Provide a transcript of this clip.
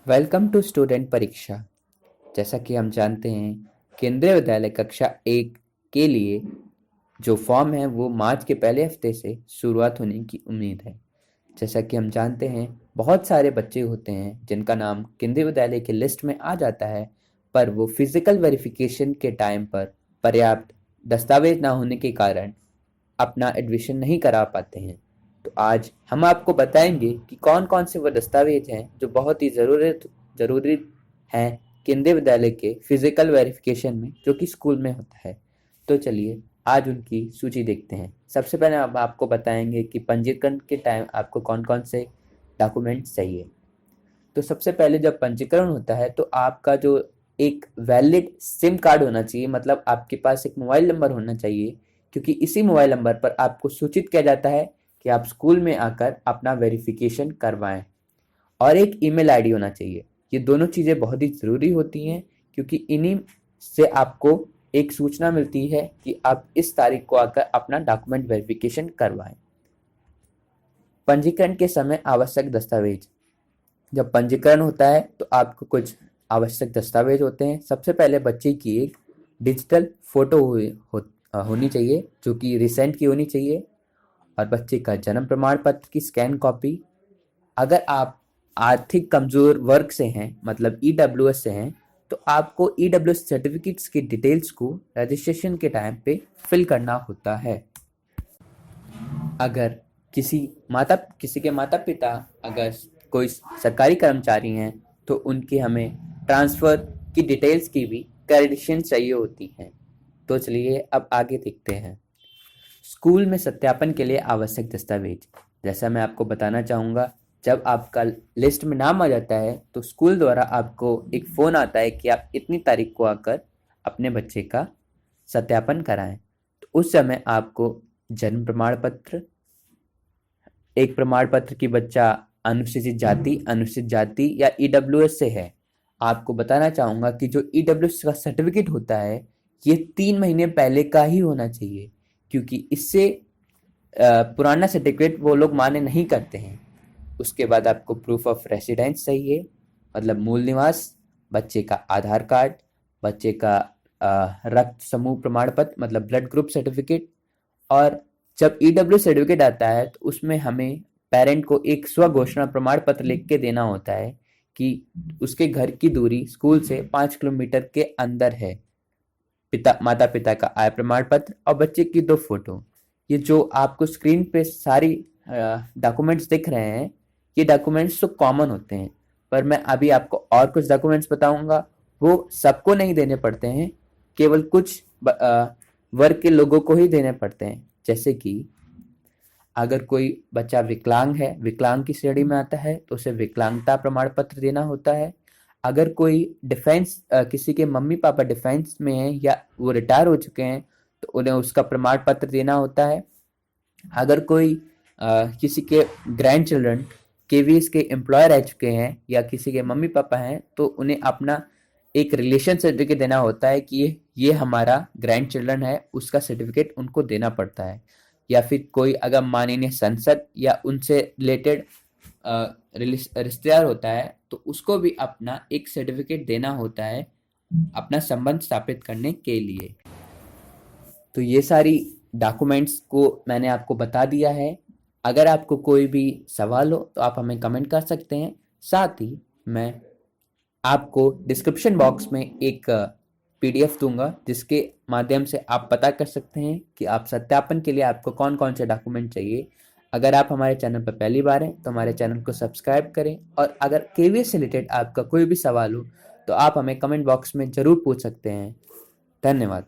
Welcome to student परीक्षा। जैसा कि हम जानते हैं, केंद्रीय विद्यालय कक्षा 1 के लिए जो फॉर्म है वो मार्च के पहले हफ्ते से शुरुआत होने की उम्मीद है। जैसा कि हम जानते हैं, बहुत सारे बच्चे होते हैं जिनका नाम केंद्रीय विद्यालय की लिस्ट में आ जाता है, पर वो फिजिकल वेरिफिकेशन के टाइम पर पर्याप्त दस्तावेज ना होने के कारण अपना एडमिशन नहीं करा पाते हैं। तो आज हम आपको बताएंगे कि कौन कौन से वो दस्तावेज हैं जो बहुत ही ज़रूरी हैं केंद्रीय विद्यालय के फिजिकल वेरिफिकेशन में, जो कि स्कूल में होता है। तो चलिए आज उनकी सूची देखते हैं। सबसे पहले हम आपको बताएंगे कि पंजीकरण के टाइम आपको कौन कौन से डॉक्यूमेंट्स चाहिए। तो सबसे पहले जब पंजीकरण होता है तो आपका जो एक वैलिड सिम कार्ड होना चाहिए, मतलब आपके पास एक मोबाइल नंबर होना चाहिए, क्योंकि इसी मोबाइल नंबर पर आपको सूचित किया जाता है कि आप स्कूल में आकर अपना वेरिफिकेशन करवाएं। और एक ईमेल आईडी होना चाहिए। ये दोनों चीज़ें बहुत ही ज़रूरी होती हैं, क्योंकि इन्हीं से आपको एक सूचना मिलती है कि आप इस तारीख को आकर अपना डॉक्यूमेंट वेरिफिकेशन करवाएं। पंजीकरण के समय आवश्यक दस्तावेज। जब पंजीकरण होता है तो आपको कुछ आवश्यक दस्तावेज होते हैं। सबसे पहले बच्चे की एक डिजिटल फोटो होनी चाहिए, जो कि रिसेंट की होनी चाहिए, और बच्चे का जन्म प्रमाण पत्र की स्कैन कॉपी। अगर आप आर्थिक कमजोर वर्ग से हैं, मतलब ईडब्ल्यूएस से हैं, तो आपको ईडब्ल्यूएस सर्टिफिकेट्स की डिटेल्स को रजिस्ट्रेशन के टाइम पे फिल करना होता है। अगर किसी के माता पिता अगर कोई सरकारी कर्मचारी हैं तो उनकी हमें ट्रांसफ़र की डिटेल्स की भी क्रेडेंशियल चाहिए होती हैं। तो चलिए अब आगे देखते हैं। स्कूल में सत्यापन के लिए आवश्यक दस्तावेज। जैसा मैं आपको बताना चाहूँगा, जब आपका लिस्ट में नाम आ जाता है तो स्कूल द्वारा आपको एक फ़ोन आता है कि आप इतनी तारीख को आकर अपने बच्चे का सत्यापन कराएं। तो उस समय आपको जन्म प्रमाण पत्र, एक प्रमाण पत्र कि बच्चा अनुसूचित जाति या ईडब्ल्यूएस से है। आपको बताना चाहूँगा कि जो ईडब्ल्यूएस का सर्टिफिकेट होता है, ये 3 महीने पहले का ही होना चाहिए, क्योंकि इससे पुराना सर्टिफिकेट वो लोग मान्य नहीं करते हैं। उसके बाद आपको प्रूफ ऑफ रेसिडेंस चाहिए, मतलब मूल निवास, बच्चे का आधार कार्ड, बच्चे का रक्त समूह प्रमाण पत्र मतलब ब्लड ग्रुप सर्टिफिकेट। और जब ईडब्ल्यू सर्टिफिकेट आता है तो उसमें हमें पेरेंट को एक स्व घोषणा प्रमाण पत्र लिख के देना होता है कि उसके घर की दूरी स्कूल से 5 किलोमीटर के अंदर है। माता पिता का आय प्रमाण पत्र और बच्चे की 2 फोटो। ये जो आपको स्क्रीन पे सारी डॉक्यूमेंट्स दिख रहे हैं, ये डॉक्यूमेंट्स तो कॉमन होते हैं, पर मैं अभी आपको और कुछ डॉक्यूमेंट्स बताऊंगा। वो सबको नहीं देने पड़ते हैं, केवल कुछ वर्ग के लोगों को ही देने पड़ते हैं। जैसे कि अगर कोई बच्चा विकलांग है, विकलांग की श्रेणी में आता है, तो उसे विकलांगता प्रमाण पत्र देना होता है। अगर कोई डिफेंस किसी के मम्मी पापा डिफेंस में हैं या वो रिटायर हो चुके हैं तो उन्हें उसका प्रमाण पत्र देना होता है। अगर कोई किसी के ग्रैंड चिल्ड्रन केवीएस के एम्प्लॉय रह चुके हैं या किसी के मम्मी पापा हैं, तो उन्हें अपना एक रिलेशन सर्टिफिकेट देना होता है कि ये हमारा ग्रैंड चिल्ड्रन है, उसका सर्टिफिकेट उनको देना पड़ता है। या फिर कोई अगर माननीय संसद या उनसे रिलेटेड रिश्तेदार होता है तो उसको भी अपना एक सर्टिफिकेट देना होता है अपना संबंध स्थापित करने के लिए। तो ये सारी डॉक्यूमेंट्स को मैंने आपको बता दिया है। अगर आपको कोई भी सवाल हो तो आप हमें कमेंट कर सकते हैं। साथ ही मैं आपको डिस्क्रिप्शन बॉक्स में एक पीडीएफ दूंगा, जिसके माध्यम से आप पता कर सकते हैं कि आप सत्यापन के लिए आपको कौन कौन से डॉक्यूमेंट चाहिए। अगर आप हमारे चैनल पर पहली बार हैं तो हमारे चैनल को सब्सक्राइब करें, और अगर केवीएस से रिलेटेड आपका कोई भी सवाल हो तो आप हमें कमेंट बॉक्स में ज़रूर पूछ सकते हैं। धन्यवाद।